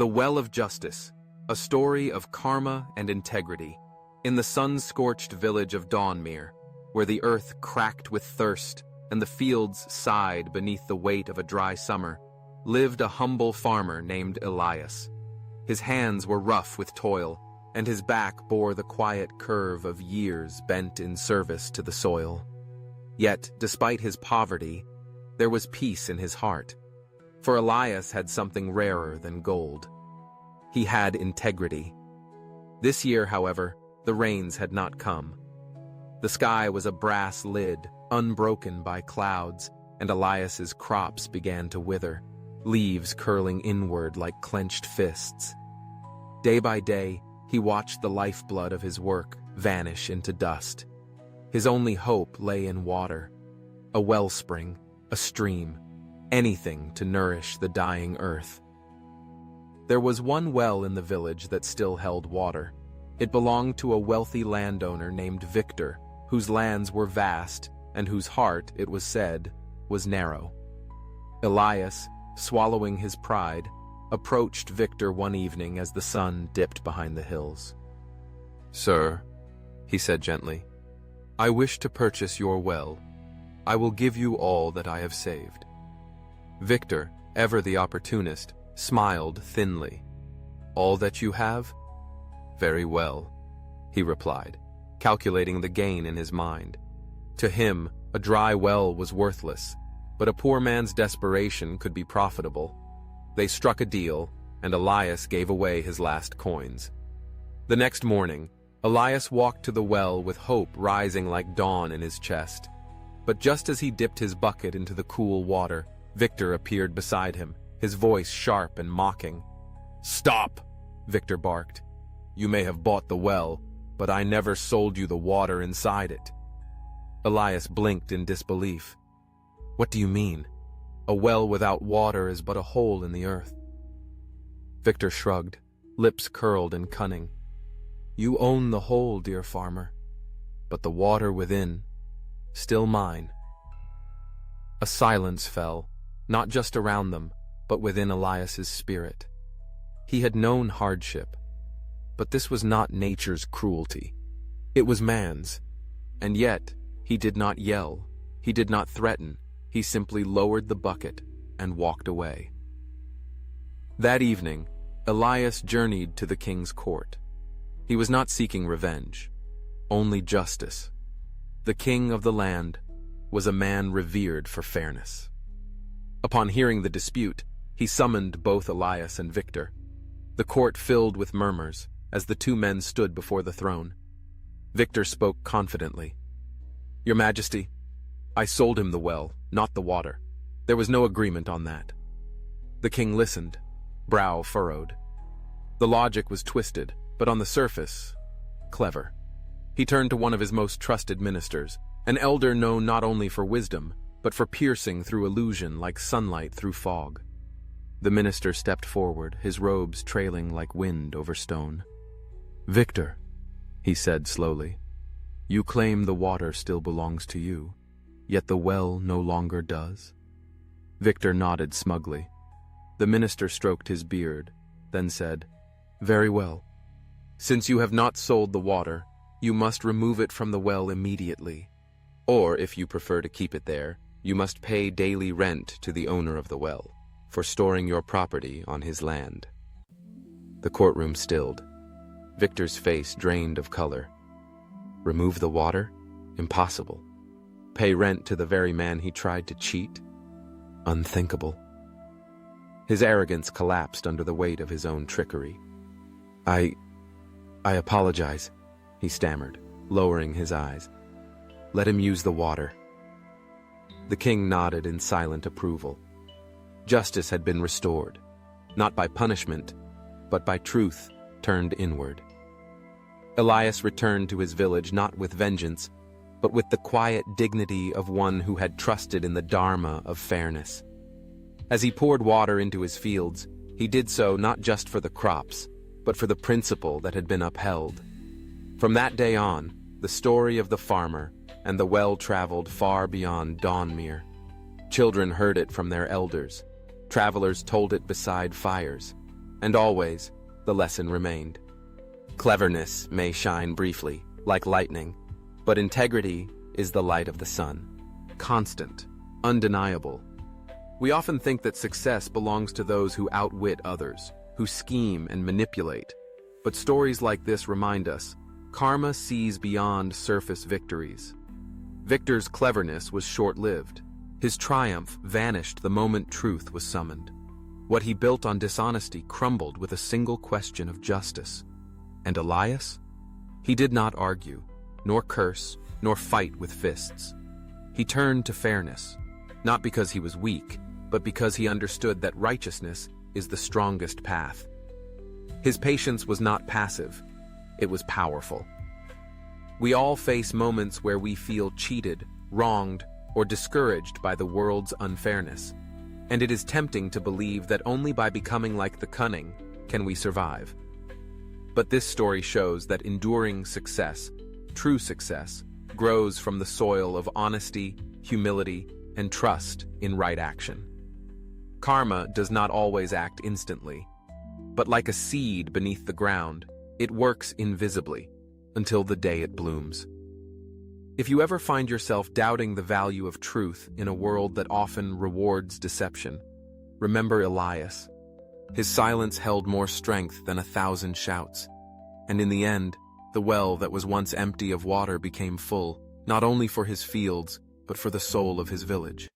The Well of Justice, a story of karma and integrity. In the sun-scorched village of Dawnmere, where the earth cracked with thirst and the fields sighed beneath the weight of a dry summer, lived a humble farmer named Elias. His hands were rough with toil, and his back bore the quiet curve of years bent in service to the soil. Yet, despite his poverty, there was peace in his heart, for Elias had something rarer than gold. He had integrity. This year, however, the rains had not come. The sky was a brass lid, unbroken by clouds, and Elias's crops began to wither, leaves curling inward like clenched fists. Day by day, he watched the lifeblood of his work vanish into dust. His only hope lay in water, a wellspring, a stream, anything to nourish the dying earth. There was one well in the village that still held water. It belonged to a wealthy landowner named Victor, whose lands were vast and whose heart, it was said, was narrow. Elias, swallowing his pride, approached Victor one evening as the sun dipped behind the hills. "Sir," he said gently, "I wish to purchase your well. I will give you all that I have saved." Victor, ever the opportunist, smiled thinly. "All that you have? Very well," he replied, calculating the gain in his mind. To him, a dry well was worthless, but a poor man's desperation could be profitable. They struck a deal, and Elias gave away his last coins. The next morning, Elias walked to the well with hope rising like dawn in his chest. But just as he dipped his bucket into the cool water, Victor appeared beside him, his voice sharp and mocking. "Stop!" Victor barked. "You may have bought the well, but I never sold you the water inside it." Elias blinked in disbelief. "What do you mean? A well without water is but a hole in the earth." Victor shrugged, lips curled in cunning. "You own the hole, dear farmer, but the water within, still mine." A silence fell, not just around them, but within Elias's spirit. He had known hardship, but this was not nature's cruelty. It was man's, and yet he did not yell, he did not threaten, he simply lowered the bucket and walked away. That evening, Elias journeyed to the king's court. He was not seeking revenge, only justice. The king of the land was a man revered for fairness. Upon hearing the dispute, he summoned both Elias and Victor. The court filled with murmurs as the two men stood before the throne. Victor spoke confidently. "Your Majesty, I sold him the well, not the water. There was no agreement on that." The king listened, brow furrowed. The logic was twisted, but on the surface, clever. He turned to one of his most trusted ministers, an elder known not only for wisdom, but for piercing through illusion like sunlight through fog. The minister stepped forward, his robes trailing like wind over stone. "Victor," he said slowly, "you claim the water still belongs to you, yet the well no longer does?" Victor nodded smugly. The minister stroked his beard, then said, "Very well. Since you have not sold the water, you must remove it from the well immediately. Or, if you prefer to keep it there, you must pay daily rent to the owner of the well for storing your property on his land." The courtroom stilled. Victor's face drained of color. Remove the water? Impossible. Pay rent to the very man he tried to cheat? Unthinkable. His arrogance collapsed under the weight of his own trickery. I apologize," he stammered, lowering his eyes. "Let him use the water." The king nodded in silent approval. Justice had been restored, not by punishment, but by truth turned inward. Elias returned to his village not with vengeance, but with the quiet dignity of one who had trusted in the dharma of fairness. As he poured water into his fields, he did so not just for the crops, but for the principle that had been upheld. From that day on, the story of the farmer and the well traveled far beyond Dawnmere. Children heard it from their elders. Travelers told it beside fires. And always, the lesson remained. Cleverness may shine briefly, like lightning, but integrity is the light of the sun. Constant, undeniable. We often think that success belongs to those who outwit others, who scheme and manipulate. But stories like this remind us, karma sees beyond surface victories. Victor's cleverness was short-lived. His triumph vanished the moment truth was summoned. What he built on dishonesty crumbled with a single question of justice. And Elias? He did not argue, nor curse, nor fight with fists. He turned to fairness, not because he was weak, but because he understood that righteousness is the strongest path. His patience was not passive, it was powerful. We all face moments where we feel cheated, wronged, or discouraged by the world's unfairness. And it is tempting to believe that only by becoming like the cunning can we survive. But this story shows that enduring success, true success, grows from the soil of honesty, humility, and trust in right action. Karma does not always act instantly, but like a seed beneath the ground, it works invisibly until the day it blooms. If you ever find yourself doubting the value of truth in a world that often rewards deception, remember Elias. His silence held more strength than 1,000 shouts, and in the end, the well that was once empty of water became full, not only for his fields, but for the soul of his village.